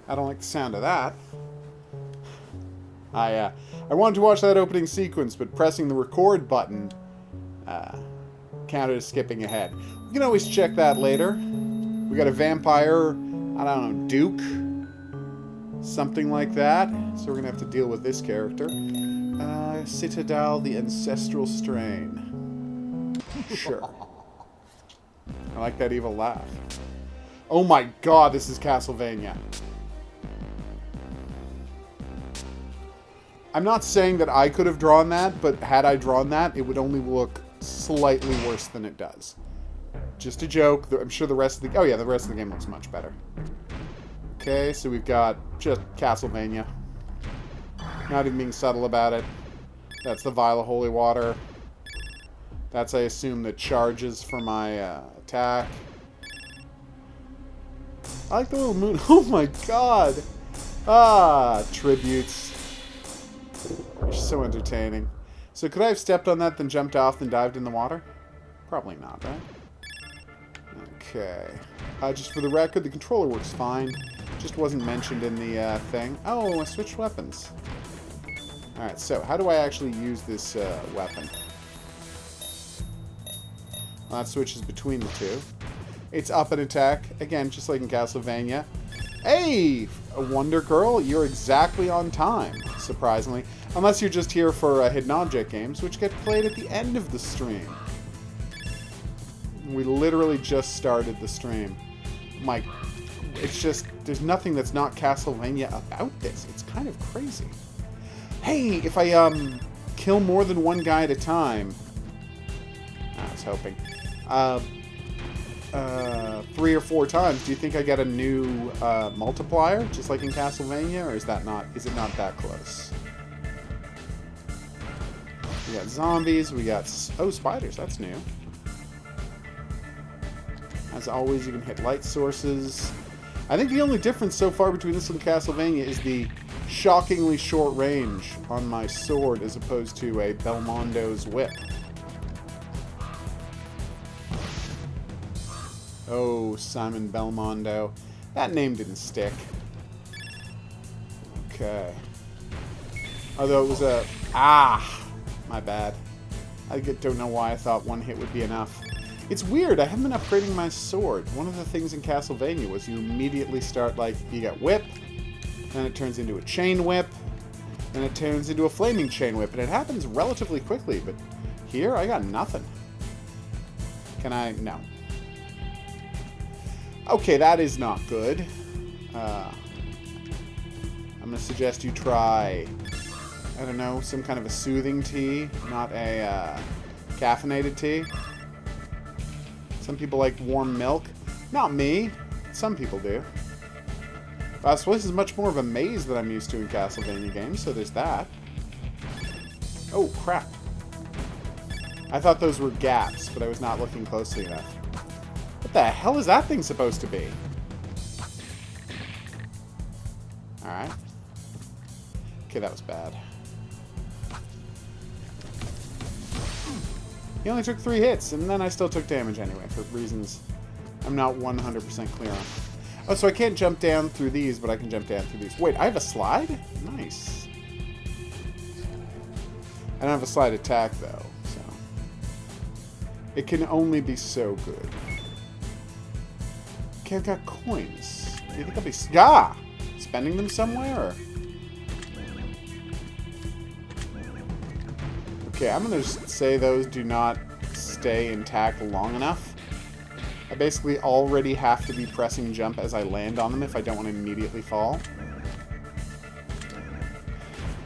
I don't like the sound of that. I wanted to watch that opening sequence, but pressing the record button counted as skipping ahead. We can always check that later. We got a vampire, I don't know, Duke? Something like that. So we're going to have to deal with this character. Citadale, the Ancestral Strain. Sure. I like that evil laugh. Oh my god, this is Castlevania. I'm not saying that I could have drawn that, but had I drawn that, it would only look slightly worse than it does. Just a joke. I'm sure the rest of the... Oh yeah, the rest of the game looks much better. Okay, so we've got just Castlevania. Not even being subtle about it. That's the Vial of Holy Water. That's, I assume, the charges for my attack. I like the little moon. Oh my god! Ah, tributes. You're so entertaining. So could I have stepped on that, then jumped off, then dived in the water? Probably not, right? Okay. Just for the record, the controller works fine. Just wasn't mentioned in the thing. Oh, I switched weapons. Alright, so how do I actually use this weapon? Well, that switches between the two. It's up and attack. Again, just like in Castlevania. Hey! A Wonder Girl, you're exactly on time, surprisingly. Unless you're just here for Hidden Object games, which get played at the end of the stream. We literally just started the stream. It's just, there's nothing that's not Castlevania about this. It's kind of crazy. Hey, if I kill more than one guy at a time... I was hoping. 3 or 4 times, do you think I get a new multiplier, just like in Castlevania, or is it not that close? We got zombies, we got... Oh, spiders, that's new. As always, you can hit light sources. I think the only difference so far between this and Castlevania is the shockingly short range on my sword as opposed to a Belmondo's whip. Oh, Simon Belmondo. That name didn't stick. Okay. Although it was a... Ah! My bad. I don't know why I thought one hit would be enough. It's weird, I haven't been upgrading my sword. One of the things in Castlevania was you immediately start, like, you got whip, then it turns into a chain whip, then it turns into a flaming chain whip, and it happens relatively quickly, but here, I got nothing. Can I? No. Okay, that is not good. I'm going to suggest you try, I don't know, some kind of a soothing tea, not a caffeinated tea. Some people like warm milk. Not me. Some people do. So this is much more of a maze that I'm used to in Castlevania games, so there's that. Oh, crap. I thought those were gaps, but I was not looking closely enough. What the hell is that thing supposed to be? Alright. Okay, that was bad. He only took 3 hits, and then I still took damage anyway, for reasons I'm not 100% clear on. Oh, so I can't jump down through these, but I can jump down through these. Wait, I have a slide? Nice. I don't have a slide attack, though, so... It can only be so good. Okay, I've got coins. Do you think I'll be... Ah! Spending them somewhere, or... Okay, I'm going to say those do not stay intact long enough. I basically already have to be pressing jump as I land on them if I don't want to immediately fall.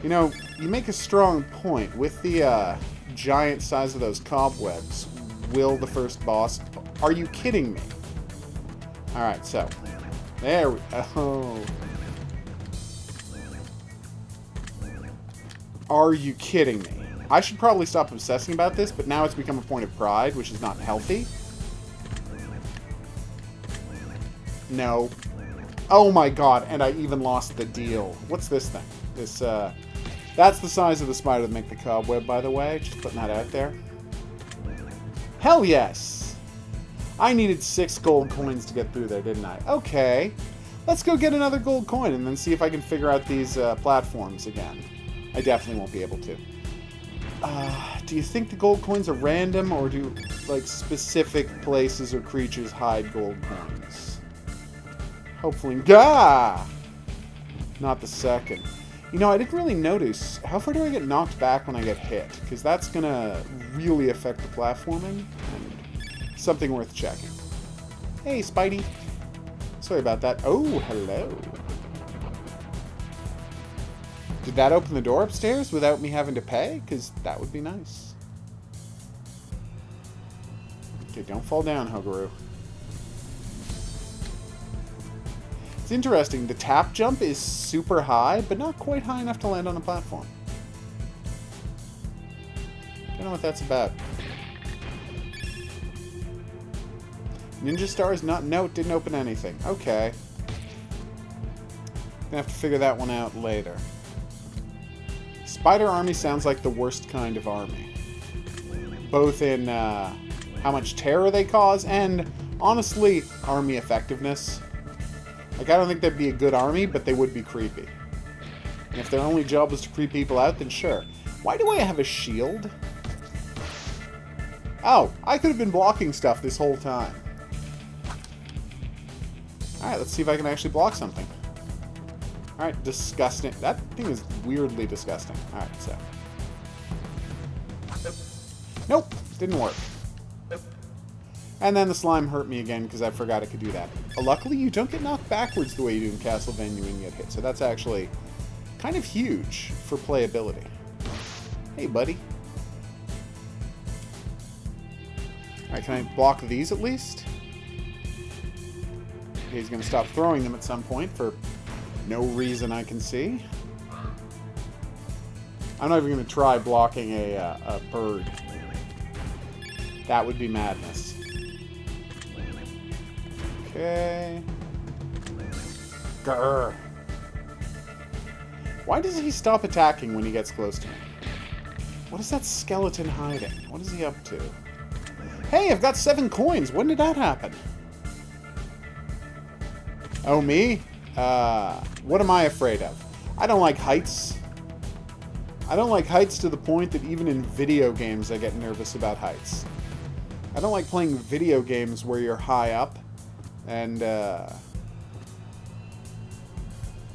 You know, you make a strong point. With the giant size of those cobwebs, will the first boss... Are you kidding me? Alright, so... There we... Oh... Are you kidding me? I should probably stop obsessing about this, but now it's become a point of pride, which is not healthy. No. Oh my god, and I even lost the deal. What's this thing? This, that's the size of the spider that make the cobweb, by the way. Just putting that out there. Hell yes! I needed 6 gold coins to get through there, didn't I? Okay. Let's go get another gold coin and then see if I can figure out these platforms again. I definitely won't be able to. Do you think the gold coins are random, or do, like, specific places or creatures hide gold coins? Hopefully... Gah! Not the second. You know, I didn't really notice. How far do I get knocked back when I get hit? Because that's going to really affect the platforming. And something worth checking. Hey, Spidey. Sorry about that. Oh, hello. Did that open the door upstairs without me having to pay? Because that would be nice. Okay, don't fall down, Hogaru. It's interesting. The tap jump is super high, but not quite high enough to land on a platform. Don't know what that's about. Ninja Star is not... No, it didn't open anything. Okay. Gonna have to figure that one out later. Spider Army sounds like the worst kind of army. Both in how much terror they cause and, honestly, army effectiveness. Like, I don't think they'd be a good army, but they would be creepy. And if their only job was to creep people out, then sure. Why do I have a shield? Oh, I could have been blocking stuff this whole time. Alright, let's see if I can actually block something. Alright, disgusting. That thing is weirdly disgusting. Alright, so. Nope, didn't work. And then the slime hurt me again because I forgot it could do that. Luckily, you don't get knocked backwards the way you do in Castlevania when you get hit, so that's actually kind of huge for playability. Hey, buddy. Alright, can I block these at least? Okay, he's going to stop throwing them at some point for no reason I can see. I'm not even going to try blocking a bird. That would be madness. Okay. Grr. Why does he stop attacking when he gets close to me? What is that skeleton hiding? What is he up to? Hey, I've got 7 coins. When did that happen? Oh, me? What am I afraid of? I don't like heights. I don't like heights to the point that even in video games I get nervous about heights. I don't like playing video games where you're high up and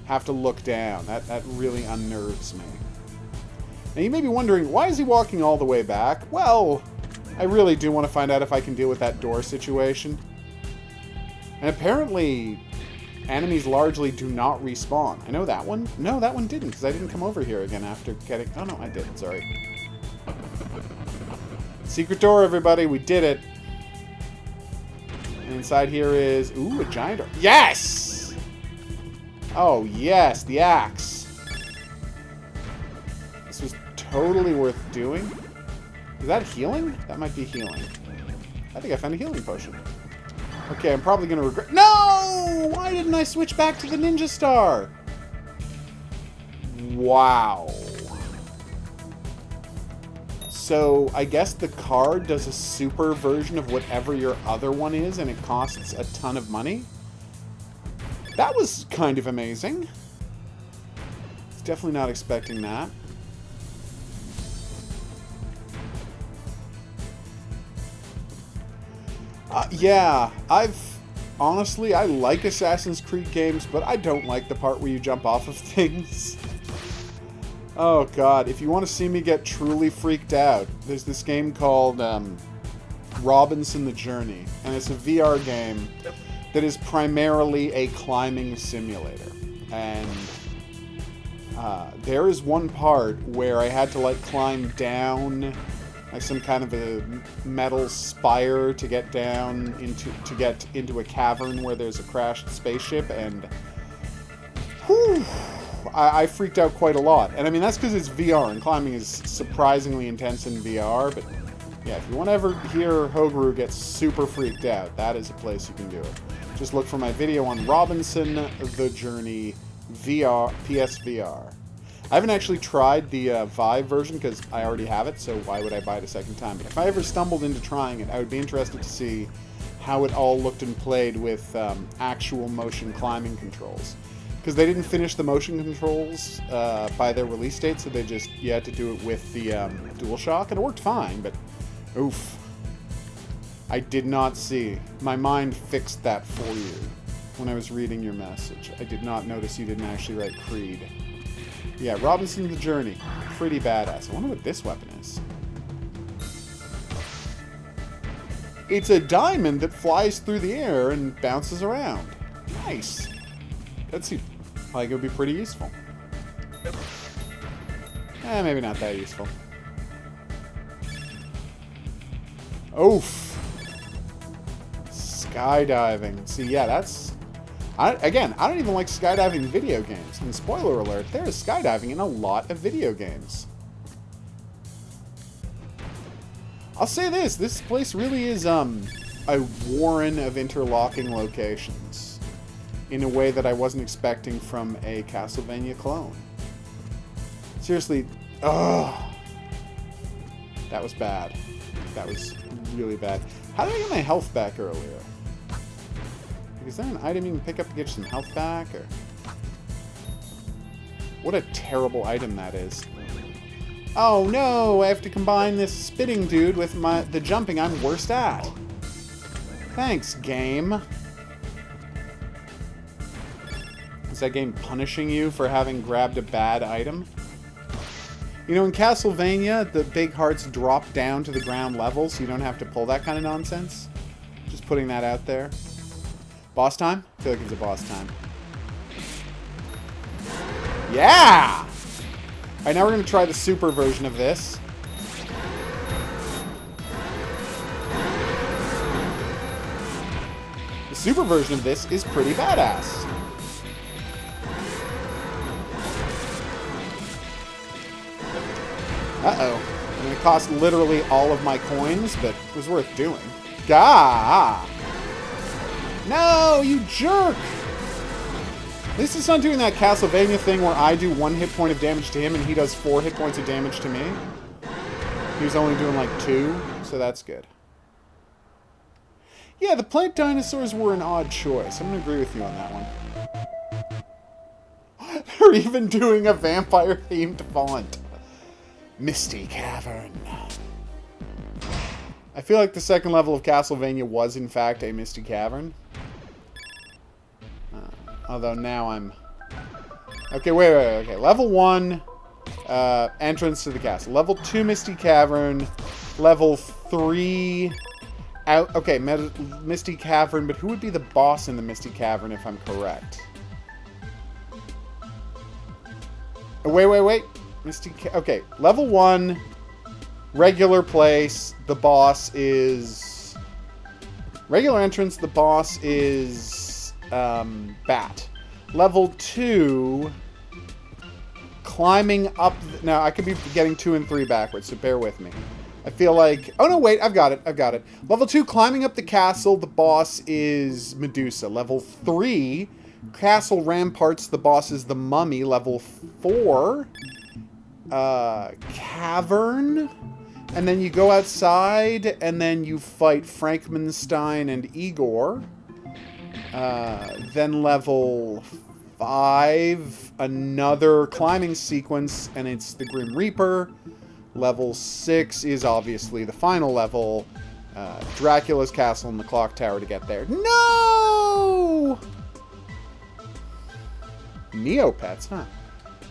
have to look down. That really unnerves me. Now you may be wondering, why is he walking all the way back? Well, I really do want to find out if I can deal with that door situation. And apparently, enemies largely do not respawn. I know that one. No, that one didn't, because I didn't come over here again after getting... Oh, no, I did. Sorry. Secret door, everybody. We did it. And inside here is... Ooh, a giant door. Yes! Oh, yes, the axe. This was totally worth doing. Is that healing? That might be healing. I think I found a healing potion. Okay, I'm probably going to regret... No! Why didn't I switch back to the Ninja Star? Wow. So, I guess the card does a super version of whatever your other one is, and it costs a ton of money? That was kind of amazing. I was definitely not expecting that. Yeah, honestly, I like Assassin's Creed games, but I don't like the part where you jump off of things. Oh god, if you want to see me get truly freaked out, there's this game called Robinson the Journey, and it's a VR game that is primarily a climbing simulator. And there is one part where I had to, like, climb down like some kind of a metal spire to get down into a cavern where there's a crashed spaceship, and whew, I freaked out quite a lot. And I mean, that's because it's VR, and climbing is surprisingly intense in VR, but yeah, if you want to ever hear Hogaru get super freaked out, that is a place you can do it. Just look for my video on Robinson the Journey VR, PSVR. I haven't actually tried the Vive version because I already have it, so why would I buy it a second time? But if I ever stumbled into trying it, I would be interested to see how it all looked and played with actual motion climbing controls. Because they didn't finish the motion controls by their release date, so you had to do it with the DualShock, and it worked fine, but oof. I did not see. My mind fixed that for you when I was reading your message. I did not notice you didn't actually write Creed. Yeah, Robinson the Journey. Pretty badass. I wonder what this weapon is. It's a diamond that flies through the air and bounces around. Nice. That seems like it would be pretty useful. Maybe not that useful. Oof. Skydiving. See, yeah, that's... Again, I don't even like skydiving in video games. And spoiler alert, there is skydiving in a lot of video games. I'll say this place really is a warren of interlocking locations in a way that I wasn't expecting from a Castlevania clone. Seriously, ugh. That was bad. That was really bad. How did I get my health back earlier? Is there an item you can pick up to get some health back? Or what a terrible item that is. Oh no, I have to combine this spitting dude with the jumping I'm worst at. Thanks, game. Is that game punishing you for having grabbed a bad item? You know, in Castlevania, the big hearts drop down to the ground level, so you don't have to pull that kind of nonsense. Just putting that out there. Boss time? I feel like it's a boss time. Yeah! Alright, now we're going to try the super version of this. The super version of this is pretty badass. Uh-oh. I mean, it cost literally all of my coins, but it was worth doing. Gah! No, you jerk! At least it's not doing that Castlevania thing where I do 1 hit point of damage to him and he does 4 hit points of damage to me. He was only doing like 2, so that's good. Yeah, the plant dinosaurs were an odd choice. I'm going to agree with you on that one. They're even doing a vampire-themed font. Misty Cavern. I feel like the second level of Castlevania was, in fact, a Misty Cavern. Although now I'm... Okay, wait. Okay, level 1, entrance to the castle. Level 2, Misty Cavern. Level 3... Okay, Misty Cavern, but who would be the boss in the Misty Cavern if I'm correct? Wait. Okay, level 1... Regular place, the boss is... Regular entrance, the boss is... Bat. Level 2... Climbing up... Now, I could be getting 2 and 3 backwards, so bear with me. I feel like... Oh, no, wait, I've got it. Level 2, climbing up the castle, the boss is Medusa. Level 3, castle ramparts, the boss is the mummy. Level 4... cavern, and then you go outside, and then you fight Frankenstein and Igor. Then level 5, another climbing sequence, and it's the Grim Reaper. Level 6 is obviously the final level, Dracula's castle and the clock tower to get there. No! Neopets, huh?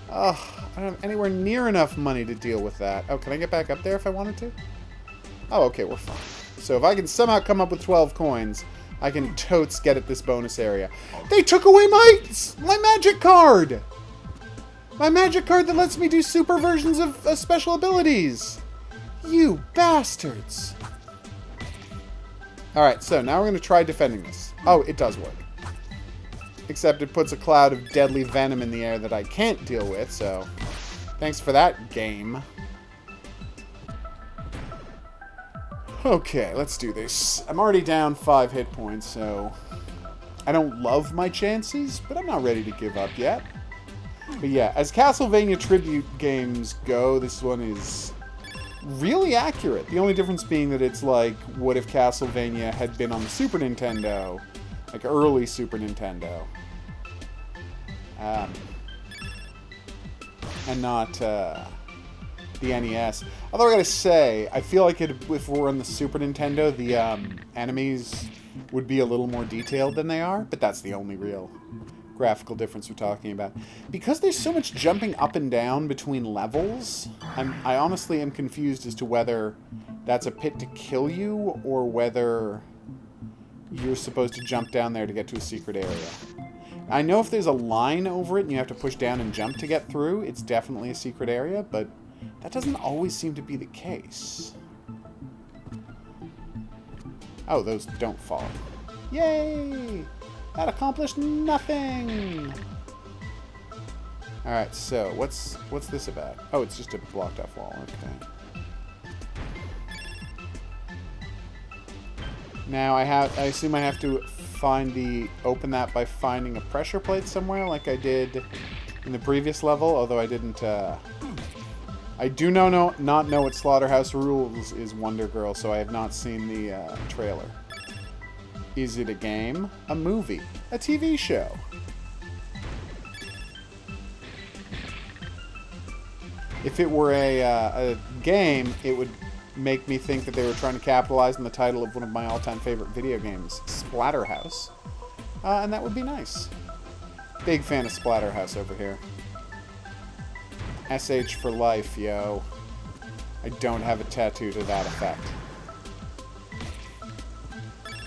Ugh, I don't have anywhere near enough money to deal with that. Oh, can I get back up there if I wanted to? Oh, okay, we're fine. So if I can somehow come up with 12 coins, I can totes get at this bonus area. They took away my magic card! My magic card that lets me do super versions of special abilities! You bastards! Alright, so now we're going to try defending this. Oh, it does work. Except it puts a cloud of deadly venom in the air that I can't deal with, so... Thanks for that, game. Okay, let's do this. I'm already down 5 hit points, so... I don't love my chances, but I'm not ready to give up yet. But yeah, as Castlevania tribute games go, this one is really accurate. The only difference being that it's like, what if Castlevania had been on the Super Nintendo? Like early Super Nintendo. And not the NES. Although I gotta say, I feel like if we're on the Super Nintendo, the enemies would be a little more detailed than they are, but that's the only real graphical difference we're talking about. Because there's so much jumping up and down between levels, I honestly am confused as to whether that's a pit to kill you or whether you're supposed to jump down there to get to a secret area. I know if there's a line over it and you have to push down and jump to get through, it's definitely a secret area, but that doesn't always seem to be the case. Oh, those don't fall. Yay! That accomplished nothing! Alright, so what's this about? Oh, it's just a blocked off wall, okay. Now I assume I have to open that by finding a pressure plate somewhere like I did in the previous level, although I didn't, I do not know what Slaughterhouse Rules is, Wonder Girl, so I have not seen the trailer. Is it a game? A movie? A TV show? If it were a game, it would make me think that they were trying to capitalize on the title of one of my all-time favorite video games, Splatterhouse. And that would be nice. Big fan of Splatterhouse over here. SH for life, yo. I don't have a tattoo to that effect.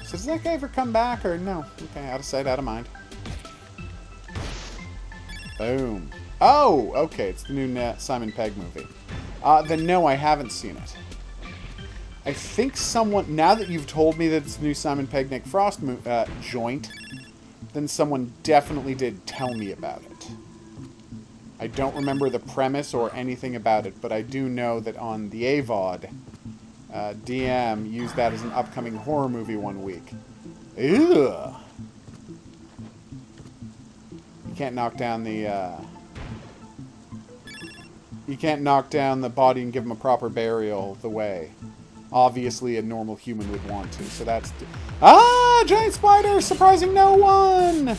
So does that guy ever come back, or no? Okay, out of sight, out of mind. Boom. Oh, okay, it's the new Simon Pegg movie. Then no, I haven't seen it. I think someone, now that you've told me that it's the new Simon Pegg Nick Frost joint, then someone definitely did tell me about it. I don't remember the premise or anything about it, but I do know that on the AVOD, DM used that as an upcoming horror movie one week. Ugh. You can't knock down the, you can't knock down the body and give him a proper burial the way obviously a normal human would want to. So that's... Ah! Giant spider! Surprising no one!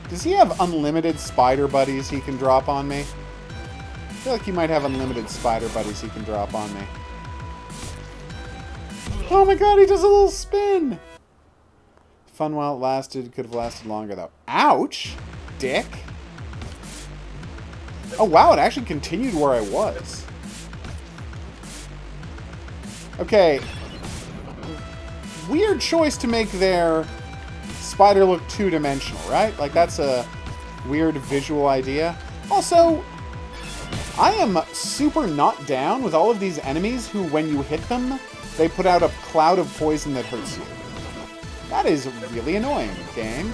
Does he have unlimited spider buddies he can drop on me? I feel like he might have unlimited spider buddies he can drop on me. Oh my god, he does a little spin! Fun while it lasted. Could have lasted longer, though. Ouch! Dick! Oh wow, it actually continued where I was. Okay. Weird choice to make their spider look two-dimensional, right? Like, that's a weird visual idea. Also, I am super not down with all of these enemies who, when you hit them, they put out a cloud of poison that hurts you. That is really annoying, game.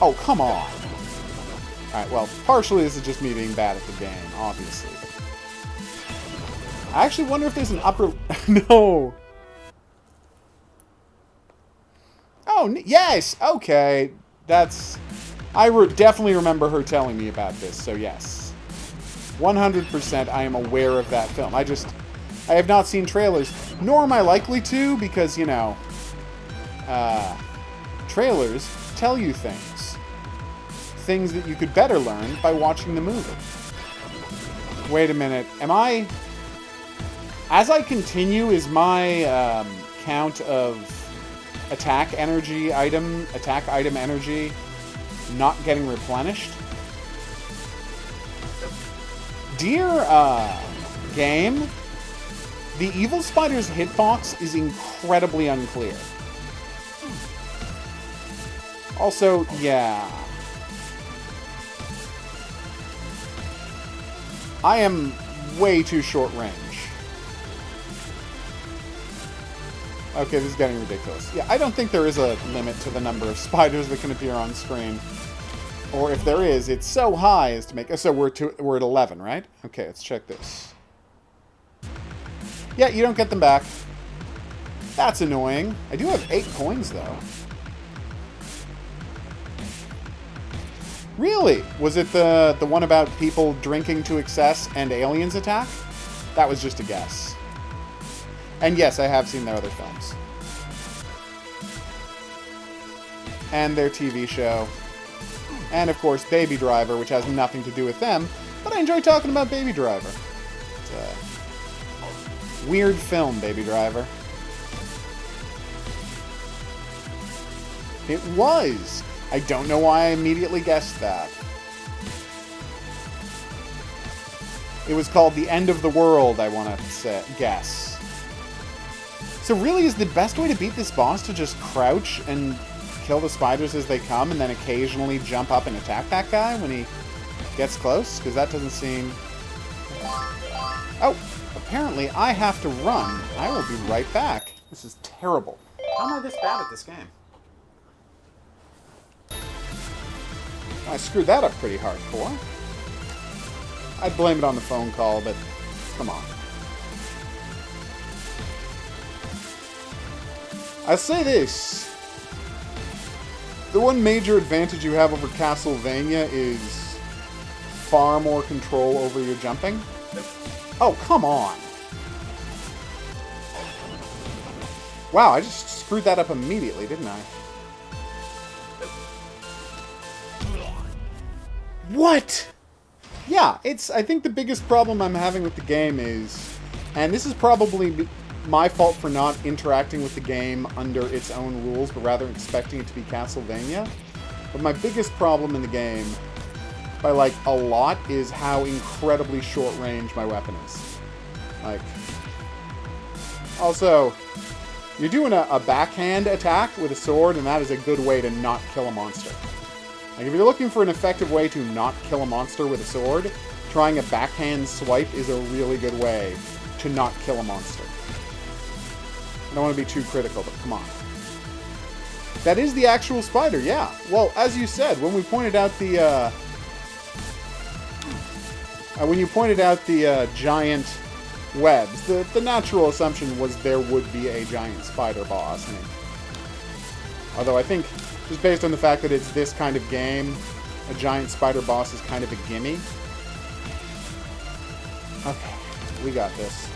Oh, come on. Alright, well, partially this is just me being bad at the game, obviously. I actually wonder if there's an upper... No! Oh, yes! Okay. That's... I definitely remember her telling me about this, so yes. 100% I am aware of that film. I have not seen trailers, nor am I likely to, because, you know... trailers tell you things. Things that you could better learn by watching the movie. Wait a minute. Am I... As I continue, is my count of attack item energy not getting replenished? Dear game, the Evil Spider's hitbox is incredibly unclear. Also, yeah... I am way too short range. Okay, this is getting ridiculous. Yeah, I don't think there is a limit to the number of spiders that can appear on screen. Or if there is, it's so high as to make... So we're at 11, right? Okay, let's check this. Yeah, you don't get them back. That's annoying. I do have 8 coins, though. Really? Was it the one about people drinking to excess and aliens attack? That was just a guess. And yes, I have seen their other films. And their TV show. And of course, Baby Driver, which has nothing to do with them, but I enjoy talking about Baby Driver. It's a weird film, Baby Driver. It was! I don't know why I immediately guessed that. It was called The End of the World, I want to guess. So really, is the best way to beat this boss to just crouch and kill the spiders as they come, and then occasionally jump up and attack that guy when he gets close? Because that doesn't seem... Oh, apparently I have to run. I will be right back. This is terrible. How am I this bad at this game? I screwed that up pretty hardcore. I'd blame it on the phone call, but come on. I'll say this. The one major advantage you have over Castlevania is far more control over your jumping. Oh, come on. Wow, I just screwed that up immediately, didn't I? What? Yeah, I think the biggest problem I'm having with the game is, and this is probably my fault for not interacting with the game under its own rules, but rather expecting it to be Castlevania. But my biggest problem in the game, by like a lot, is how incredibly short range my weapon is. Like, also, you're doing a backhand attack with a sword, and that is a good way to not kill a monster. Like, if you're looking for an effective way to not kill a monster with a sword, trying a backhand swipe is a really good way to not kill a monster. I don't want to be too critical, but come on. That is the actual spider, yeah. Well, as you said, when we pointed out the giant webs, the natural assumption was there would be a giant spider boss. I mean, although I think, just based on the fact that it's this kind of game, a giant spider boss is kind of a gimme. Okay, we got this.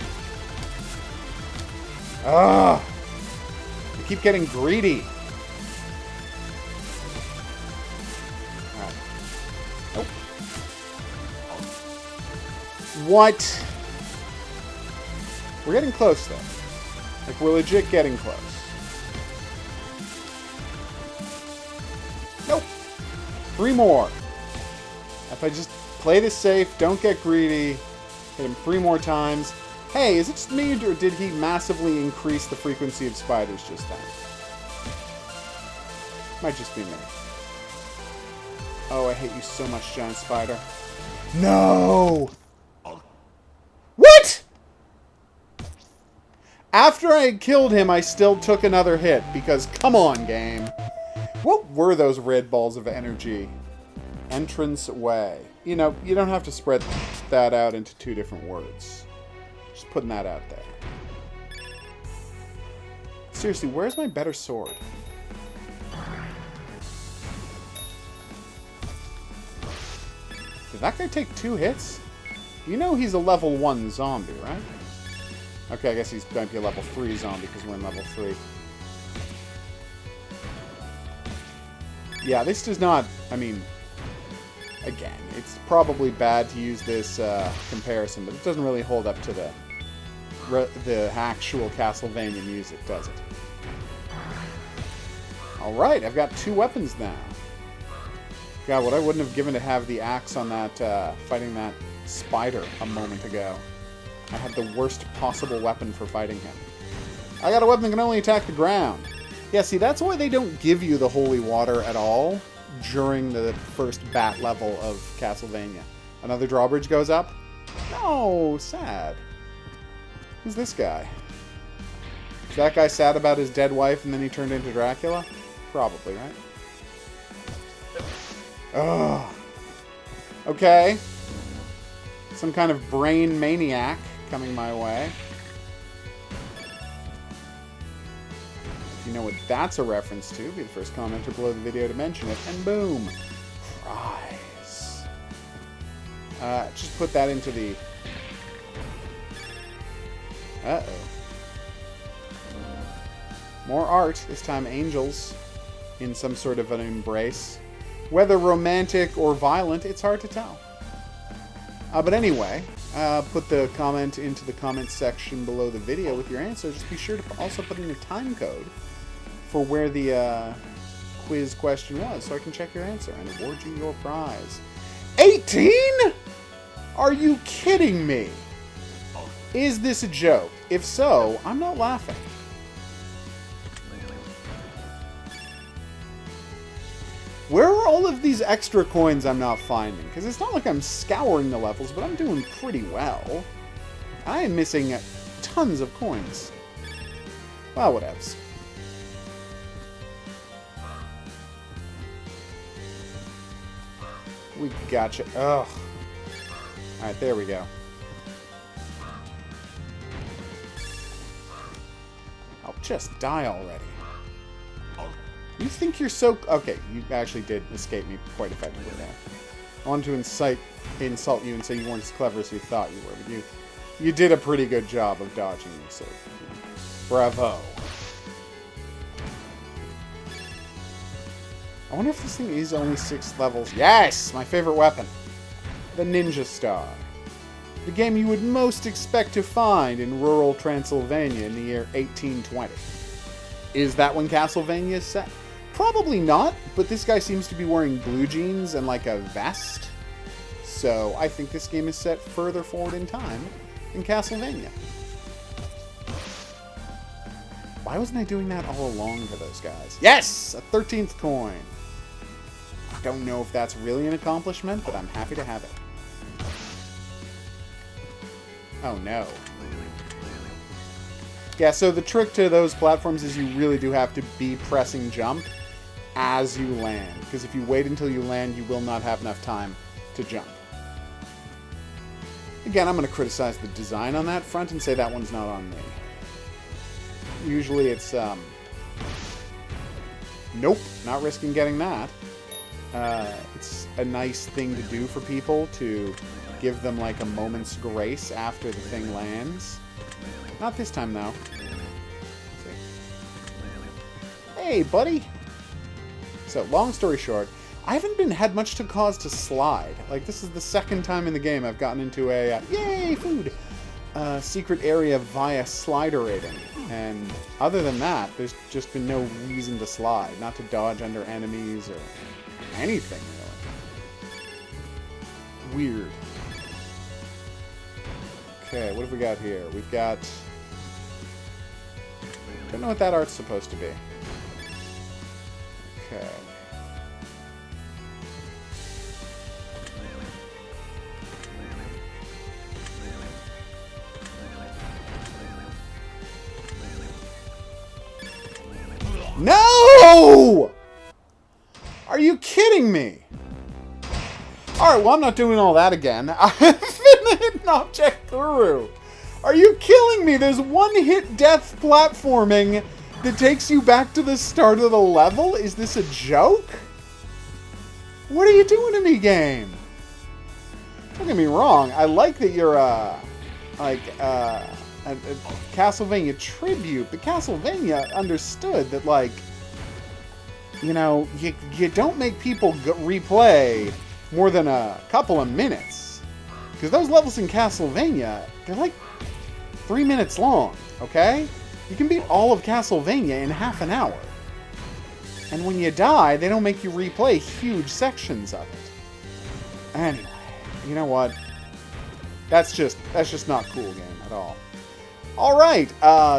Ugh! I keep getting greedy. Alright. Nope. What? We're getting close, though. Like, we're legit getting close. Nope. 3 more. If I just play this safe, don't get greedy, hit him 3 more times. Hey, is it just me, or did he massively increase the frequency of spiders just then? Might just be me. Oh, I hate you so much, giant spider. No! What?! After I had killed him, I still took another hit, because come on, game. What were those red balls of energy? Entrance way. You know, you don't have to spread that out into 2 different words. Just putting that out there. Seriously, where's my better sword? Did that guy take 2 hits? You know he's a level 1 zombie, right? Okay, I guess he's going to be a level 3 zombie because we're in level 3. Yeah, this does not... I mean... Again, it's probably bad to use this comparison, but it doesn't really hold up to the actual Castlevania music, does it? Alright, I've got 2 weapons now. God, what I wouldn't have given to have the axe on that, fighting that spider a moment ago. I had the worst possible weapon for fighting him. I got a weapon that can only attack the ground. Yeah, see, that's why they don't give you the holy water at all during the first bat level of Castlevania. Another drawbridge goes up? No, sad. Who's this guy? Is that guy sad about his dead wife and then he turned into Dracula? Probably, right? Ugh. Okay. Some kind of brain maniac coming my way. If you know what that's a reference to, be the first commenter below the video to mention it, and boom. Pride. Just put that into the... Uh-oh. More art. This time angels in some sort of an embrace. Whether romantic or violent, it's hard to tell. But anyway, put the comment into the comment section below the video with your answer. Just be sure to also put in a time code for where the quiz question was, so I can check your answer and award you your prize. 18? Are you kidding me? Is this a joke? If so, I'm not laughing. Where are all of these extra coins I'm not finding? Because it's not like I'm scouring the levels, but I'm doing pretty well. I am missing tons of coins. Well, whatevs. We gotcha. Ugh. Alright, there we go. I'll just die already. You think you're so... Okay, you actually did escape me quite effectively there. I wanted to insult you and say you weren't as clever as you thought you were, but you did a pretty good job of dodging me, so... Bravo. I wonder if this thing is only 6 levels. Yes! My favorite weapon. The Ninja Star. The game you would most expect to find in rural Transylvania in the year 1820. Is that when Castlevania is set? Probably not, but this guy seems to be wearing blue jeans and like a vest. So I think this game is set further forward in time than Castlevania. Why wasn't I doing that all along for those guys? Yes! A 13th coin. I don't know if that's really an accomplishment, but I'm happy to have it. Oh no. Yeah, so the trick to those platforms is you really do have to be pressing jump as you land. Because if you wait until you land, you will not have enough time to jump. Again, I'm going to criticize the design on that front and say that one's not on me. Usually it's, nope, not risking getting that. It's a nice thing to do for people to give them like a moment's grace after the thing lands. Not this time, though. Hey, buddy! So, long story short, I haven't had much to cause to slide. Like, this is the second time in the game I've gotten into a, yay, food! Secret area via sliderating. And other than that, there's just been no reason to slide. Not to dodge under enemies or anything, really. Weird. Okay, what have we got here? We've got... Don't know what that art's supposed to be. Okay. No! Are you kidding me? Alright, well, I'm not doing all that again. I've been a hidden object guru. Are you killing me? There's one-hit death platforming that takes you back to the start of the level? Is this a joke? What are you doing to me, game? Don't get me wrong. I like that you're, a Castlevania tribute, but Castlevania understood that, like, you know, you don't make people replay more than a couple of minutes. Because those levels in Castlevania, they're like 3 minutes long, okay? You can beat all of Castlevania in half an hour. And when you die, they don't make you replay huge sections of it. Anyway, you know what? That's just not cool game at all. Alright,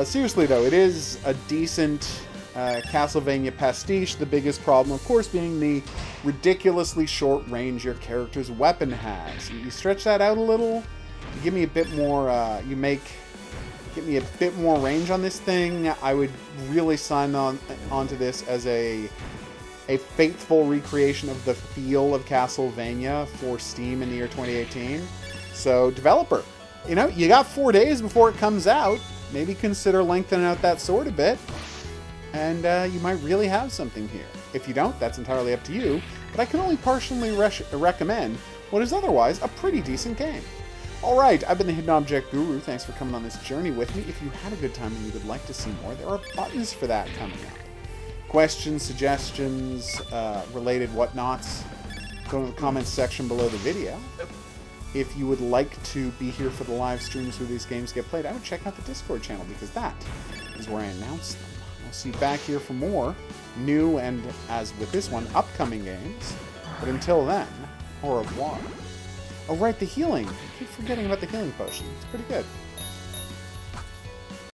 seriously though, it is a decent Castlevania pastiche. The biggest problem, of course, being the ridiculously short range your character's weapon has. You stretch that out a little, you give me a bit more, get me a bit more range on this thing, I would really sign onto this as a faithful recreation of the feel of Castlevania for Steam in the year 2018. So, developer, you know, you got 4 days before it comes out. Maybe consider lengthening out that sword a bit, and you might really have something here. If you don't, that's entirely up to you, but I can only partially recommend what is otherwise a pretty decent game. Alright, I've been the Hidden Object Guru. Thanks for coming on this journey with me. If you had a good time and you would like to see more, there are buttons for that coming up. Questions, suggestions, related whatnots, go to the comments section below the video. If you would like to be here for the live streams where these games get played, I would check out the Discord channel because that is where I announce them. I'll see you back here for more new and, as with this one, upcoming games. But until then, au revoir. Oh, right, the healing. I keep forgetting about the healing potion. It's pretty good.